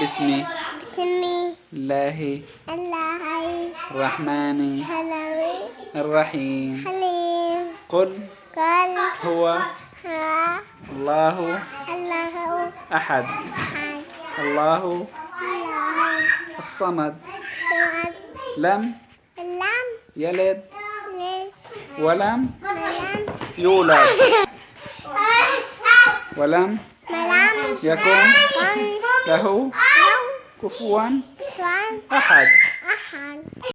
بسم الله الرحمن الرحيم. قل هو الله أحد الله الصمد لم يلد ولم يولد ولم يكن له كفوا أحد.